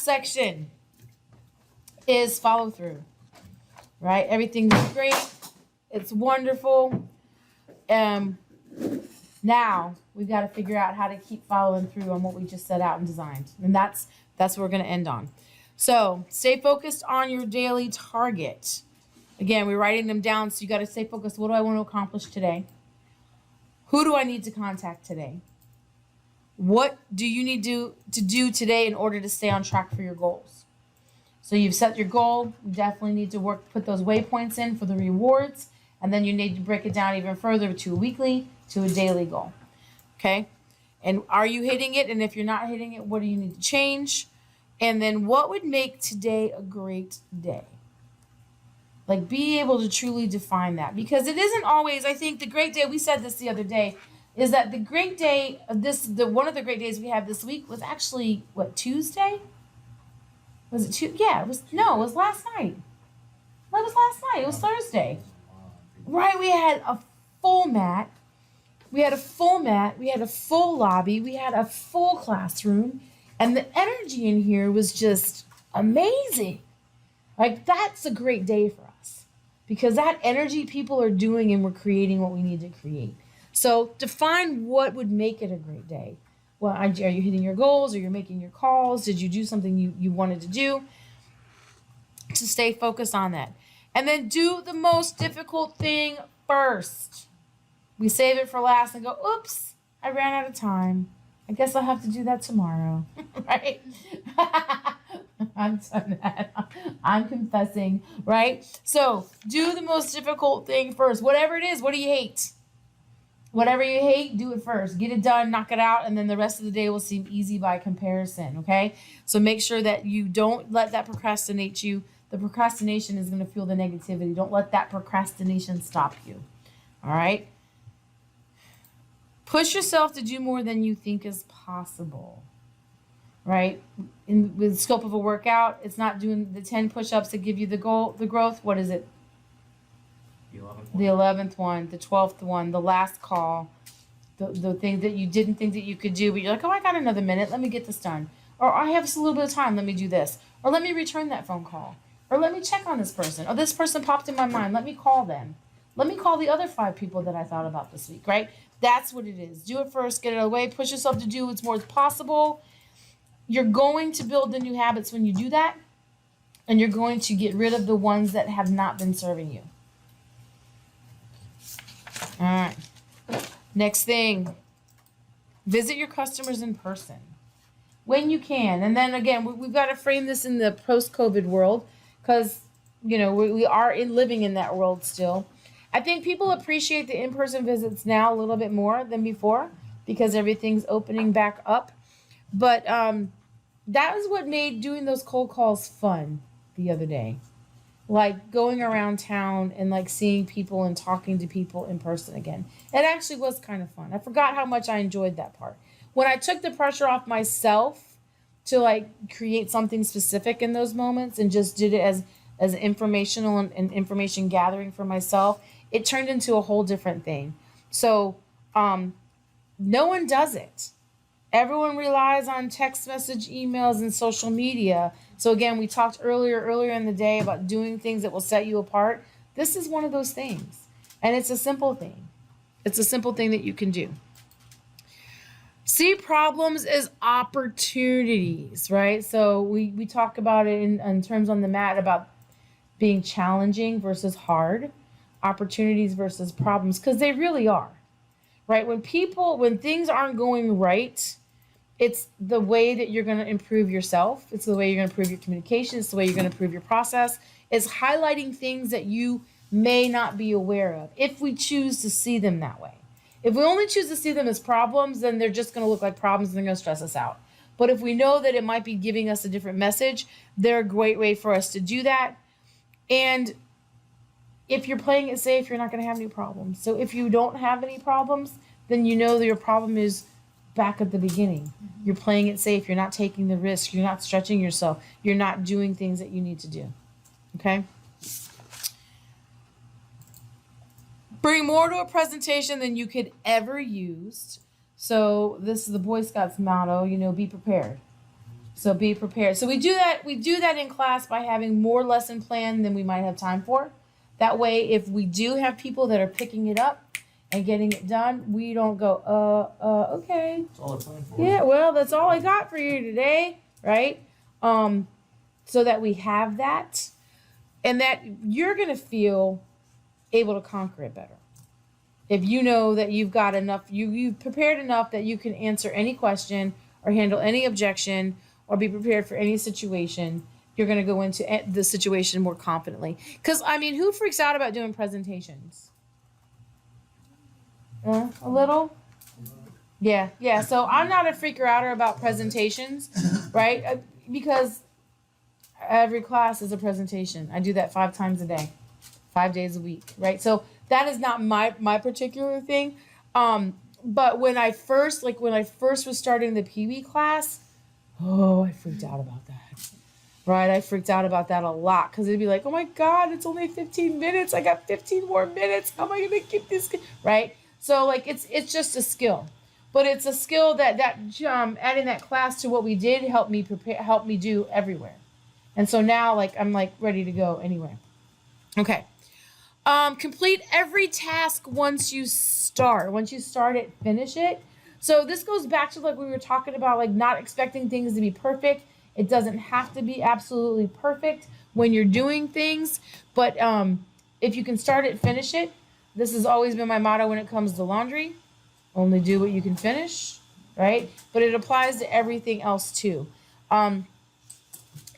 section is follow through, right? Everything's great. It's wonderful. Now we've got to figure out how to keep following through on what we just set out and designed. And that's what we're going to end on. So stay focused on your daily target. Again, we're writing them down, so you got to stay focused. What do I want to accomplish today? Who do I need to contact today? What do you need to do today in order to stay on track for your goals? So you've set your goal. You definitely need to put those waypoints in for the rewards. And then you need to break it down even further to a weekly, to a daily goal. Okay? And are you hitting it? And if you're not hitting it, what do you need to change? And then what would make today a great day? Like, be able to truly define that. Because it isn't always, I think the great day, we said this the other day, is that the great day of one of the great days we have this week was actually, what, Tuesday? Was it Tuesday? Yeah, it was last night. Well, it was last night. It was Thursday. Right, we had a full mat. We had a full lobby. We had a full classroom. And the energy in here was just amazing. Like, that's a great day for us. Because that energy people are doing, and we're creating what we need to create. So define what would make it a great day. Well, are you hitting your goals? Are you making your calls? Did you do something you wanted to do? To stay focused on that. And then do the most difficult thing first. We save it for last and go, oops, I ran out of time. I guess I'll have to do that tomorrow, right? I've done that. I'm confessing, right? So do the most difficult thing first. Whatever it is, what do you hate? Whatever you hate, do it first. Get it done, knock it out, and then the rest of the day will seem easy by comparison, okay? So make sure that you don't let that procrastinate you. The procrastination is going to fuel the negativity. Don't let that procrastination stop you, all right? Push yourself to do more than you think is possible, right? With the scope of a workout, it's not doing the 10 push-ups that give you the growth. What is it? The 11th one, the 12th one, the last call, the thing that you didn't think that you could do, but you're like, oh, I got another minute. Let me get this done. Or I have a little bit of time. Let me do this. Or let me return that phone call. Or let me check on this person. Or this person popped in my mind. Let me call them. Let me call the other 5 people that I thought about this week, right? That's what it is. Do it first. Get it away. Push yourself to do what's more possible. You're going to build the new habits when you do that. And you're going to get rid of the ones that have not been serving you. All right. Next thing. Visit your customers in person when you can. And then again, we've got to frame this in the post-COVID world because, we are living in that world still. I think people appreciate the in-person visits now a little bit more than before because everything's opening back up. But that was what made doing those cold calls fun the other day. Like going around town and like seeing people and talking to people in person again. It actually was kind of fun. I forgot how much I enjoyed that part. When I took the pressure off myself to like create something specific in those moments and just did it as informational and information gathering for myself, it turned into a whole different thing. So no one does it. Everyone relies on text message, emails, and social media. So again, we talked earlier in the day about doing things that will set you apart. This is one of those things. And it's a simple thing. It's a simple thing that you can do. See problems as opportunities, right? So we talk about it in terms on the mat about being challenging versus hard, opportunities versus problems, because they really are, right? When things aren't going right, it's the way that you're going to improve yourself. It's the way you're going to improve your communication. It's the way you're going to improve your process. It's highlighting things that you may not be aware of if we choose to see them that way. If we only choose to see them as problems, then they're just going to look like problems and they're going to stress us out. But if we know that it might be giving us a different message, they're a great way for us to do that. And if you're playing it safe, you're not going to have any problems. So if you don't have any problems, then you know that your problem is back at the beginning. You're playing it safe. You're not taking the risk. You're not stretching yourself. You're not doing things that you need to do. Okay? Bring more to a presentation than you could ever use. So this is the Boy Scouts motto, be prepared. So be prepared. So we do that in class by having more lesson plan than we might have time for. That way, if we do have people that are picking it up and getting it done, we don't go, okay. That's all I planned for. Yeah, well, that's all I got for you today, right? So that we have that, and that you're gonna feel able to conquer it better. If you know that you've got enough, you've prepared enough that you can answer any question or handle any objection or be prepared for any situation, you're going to go into the situation more confidently. Because, I mean, who freaks out about doing presentations? A little? Yeah. So I'm not a freaker outer about presentations, right? Because every class is a presentation. I do that 5 times a day, 5 days a week, right? So that is not my particular thing. But when I first was starting the Pee Wee class, I freaked out about that. Right? I freaked out about that a lot because it'd be like, oh my God, it's only 15 minutes. I got 15 more minutes. How am I going to keep this? Right? So like, it's just a skill, but it's a skill that adding that class to what we did helped me do everywhere. And so now like, I'm like ready to go anywhere. Okay. Complete every task once you start. Once you start it, finish it. So this goes back to like we were talking about, like not expecting things to be perfect. It doesn't have to be absolutely perfect when you're doing things, but if you can start it, finish it. This has always been my motto when it comes to laundry. Only do what you can finish, right? But it applies to everything else too.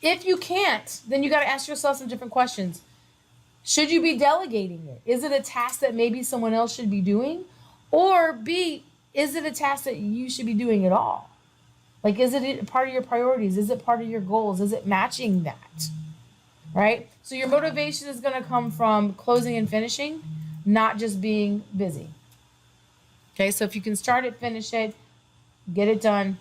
If you can't, then you got to ask yourself some different questions. Should you be delegating it? Is it a task that maybe someone else should be doing? Or B, is it a task that you should be doing at all? Like, is it part of your priorities? Is it part of your goals? Is it matching that? Right? So your motivation is going to come from closing and finishing, not just being busy. Okay, so if you can start it, finish it, get it done.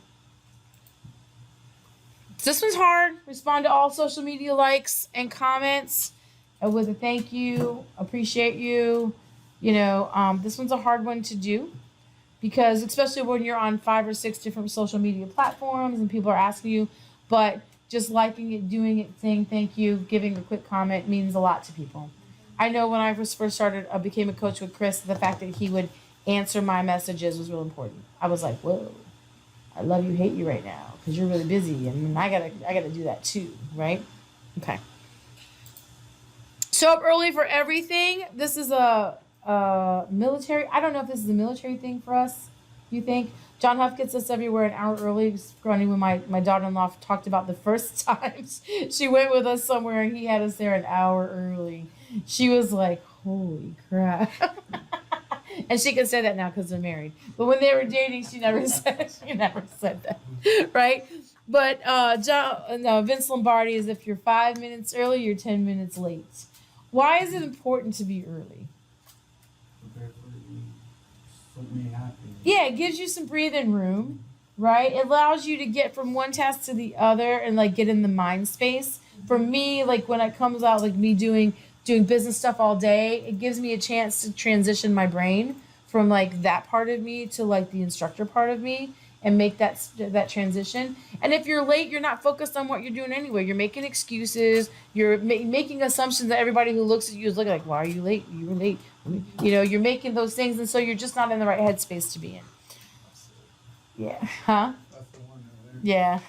This one's hard. Respond to all social media likes and comments with a thank you, appreciate you. This one's a hard one to do because especially when you're on 5 or 6 different social media platforms and people are asking you, but just liking it, doing it, saying thank you, giving a quick comment means a lot to people. I know when I first started, I became a coach with Chris, the fact that he would answer my messages was real important. I was like, whoa, I love you, hate you right now because you're really busy and I gotta do that too, right? Okay. Show up early for everything. This is a military. I don't know if this is a military thing for us. You think? John Huff gets us everywhere an hour early. It's funny when my daughter-in-law talked about the first times she went with us somewhere and he had us there an hour early. She was like, holy crap. And she can say that now because they're married. But when they were dating, she never said that. Right? But Vince Lombardi is if you're 5 minutes early, you're 10 minutes late. Why is it important to be early? Something may happen. Yeah, it gives you some breathing room, right? It allows you to get from one task to the other and like get in the mind space. For me, like when it comes out like me doing business stuff all day, it gives me a chance to transition my brain from like that part of me to like the instructor part of me and make that transition. And if you're late, you're not focused on what you're doing anyway. You're making excuses. You're making assumptions that everybody who looks at you is looking like, why are you late? You were late. You're making those things. And so you're just not in the right headspace to be in. Yeah. Huh? That's the one over there. Yeah.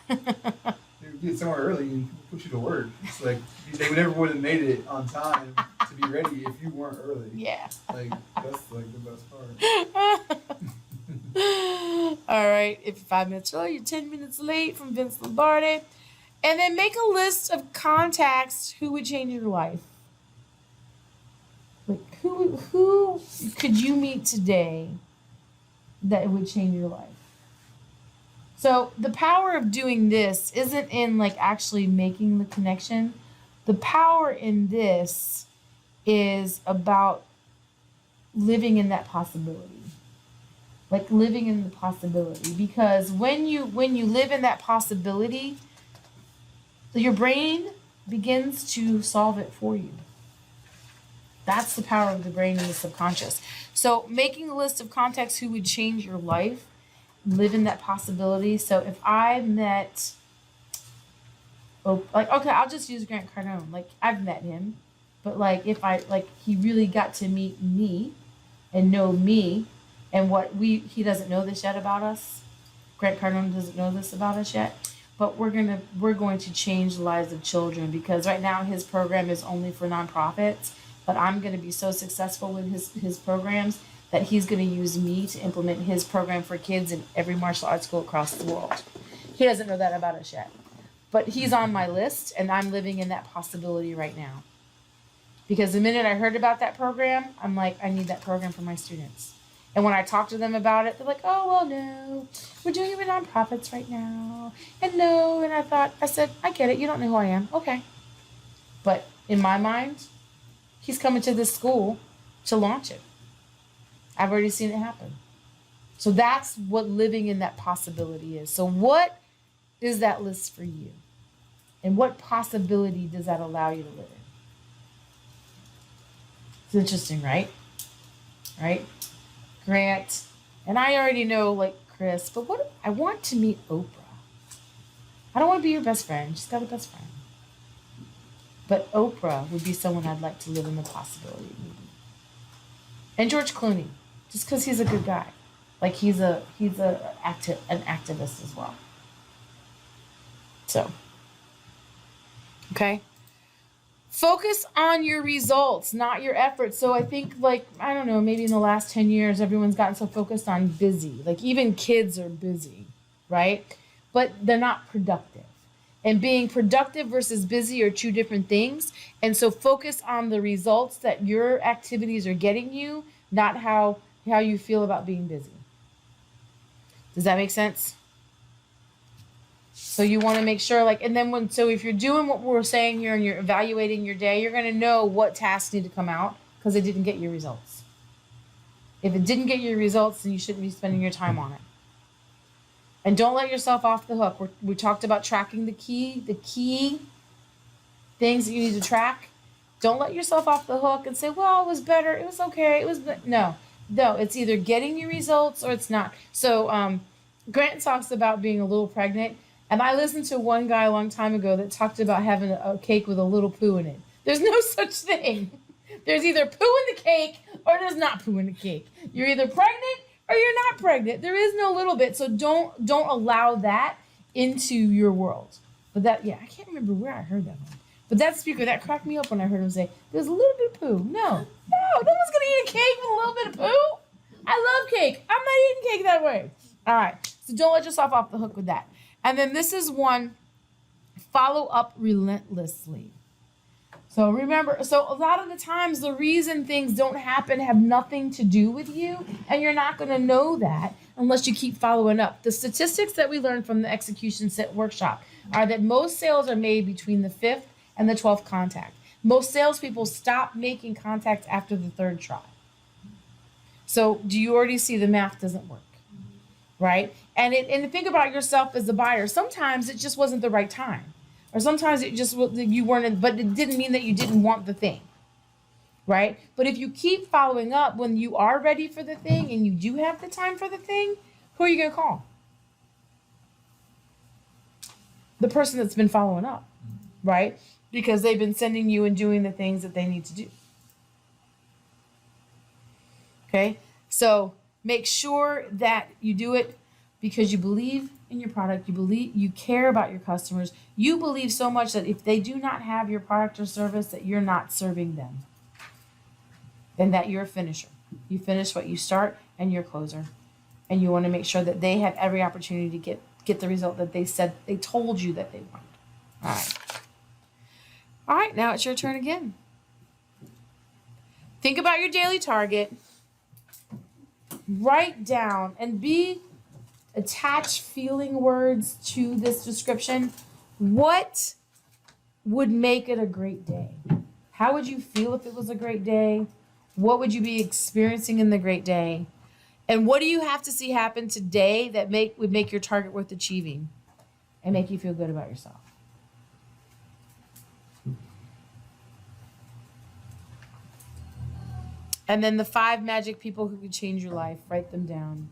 You get somewhere early and people push you to work. It's like they never would have made it on time to be ready if you weren't early. Yeah. Like that's like the best part. All right. If you're 5 minutes early, you're 10 minutes late from Vince Lombardi. And then make a list of contacts who would change your life. Like who could you meet today that would change your life? So the power of doing this isn't in like actually making the connection. The power in this is about living in that possibility. Like living in the possibility. Because when you live in that possibility, your brain begins to solve it for you. That's the power of the brain and the subconscious. So making a list of contacts who would change your life, live in that possibility. So if I met like, okay, I'll just use Grant Cardone. Like, I've met him, but like, if I, like, he really got to meet me and know me and he doesn't know this yet about us. Grant Cardone doesn't know this about us yet, but we're going to change the lives of children, because right now his program is only for nonprofits, but I'm going to be so successful with his programs that he's going to use me to implement his program for kids in every martial arts school across the world. He doesn't know that about us yet, but he's on my list, and I'm living in that possibility right now. Because the minute I heard about that program, I'm like, I need that program for my students. And when I talk to them about it, they're like, oh, well, no, we're doing it with nonprofits right now. And no, and I said, I get it. You don't know who I am. Okay. But in my mind, he's coming to this school to launch it. I've already seen it happen. So that's what living in that possibility is. So what is that list for you? And what possibility does that allow you to live in? It's interesting, right? Right? Grant. And I already know, like, Chris, but what I want to meet Oprah. I don't want to be your best friend. She's got a best friend. But Oprah would be someone I'd like to live in the possibility of meeting. And George Clooney, just because he's a good guy. Like, he's an activist as well. So, okay. Focus on your results, not your efforts. So I think, like, I don't know, maybe in the last 10 years, everyone's gotten so focused on busy. Like, even kids are busy, right? But they're not productive. And being productive versus busy are two different things. And so focus on the results that your activities are getting you, not how you feel about being busy. Does that make sense? So you want to make sure, like, and then so if you're doing what we're saying here and you're evaluating your day, you're going to know what tasks need to come out because it didn't get your results. If it didn't get your results, then you shouldn't be spending your time on it. And don't let yourself off the hook. We talked about tracking the key things that you need to track. Don't let yourself off the hook and say, well, it was better. It was okay. No, it's either getting your results or it's not. So Grant talks about being a little pregnant. And I listened to one guy a long time ago that talked about having a cake with a little poo in it. There's no such thing. There's either poo in the cake or there's not poo in the cake. You're either pregnant or you're not pregnant. There is no little bit. So don't allow that into your world. But I can't remember where I heard that one. But that speaker, that cracked me up when I heard him say, there's a little bit of poo. No one's going to eat a cake with a little bit of poo. I love cake. I'm not eating cake that way. All right. So don't let yourself off the hook with that. And then this is one, follow up relentlessly. So remember, a lot of the times the reason things don't happen have nothing to do with you, and you're not going to know that unless you keep following up. The statistics that we learned from the execution set workshop are that most sales are made between the 5th and the 12th contact. Most salespeople stop making contacts after the 3rd try. So do you already see the math doesn't work? Right? And think about yourself as a buyer. Sometimes it just wasn't the right time. Or sometimes it just you weren't, but it didn't mean that you didn't want the thing. Right? But if you keep following up when you are ready for the thing and you do have the time for the thing, who are you going to call? The person that's been following up. Right? Because they've been sending you and doing the things that they need to do. Okay? So make sure that you do it because you believe in your product. You care about your customers. You believe so much that if they do not have your product or service, that you're not serving them. And that you're a finisher. You finish what you start and you're a closer. And you want to make sure that they have every opportunity to get the result that they told you that they wanted. All right. All right, now it's your turn again. Think about your daily target. Write down and attach feeling words to this description. What would make it a great day? How would you feel if it was a great day? What would you be experiencing in the great day? And what do you have to see happen today that would make your target worth achieving and make you feel good about yourself? And then the 5 magic people who could change your life, write them down.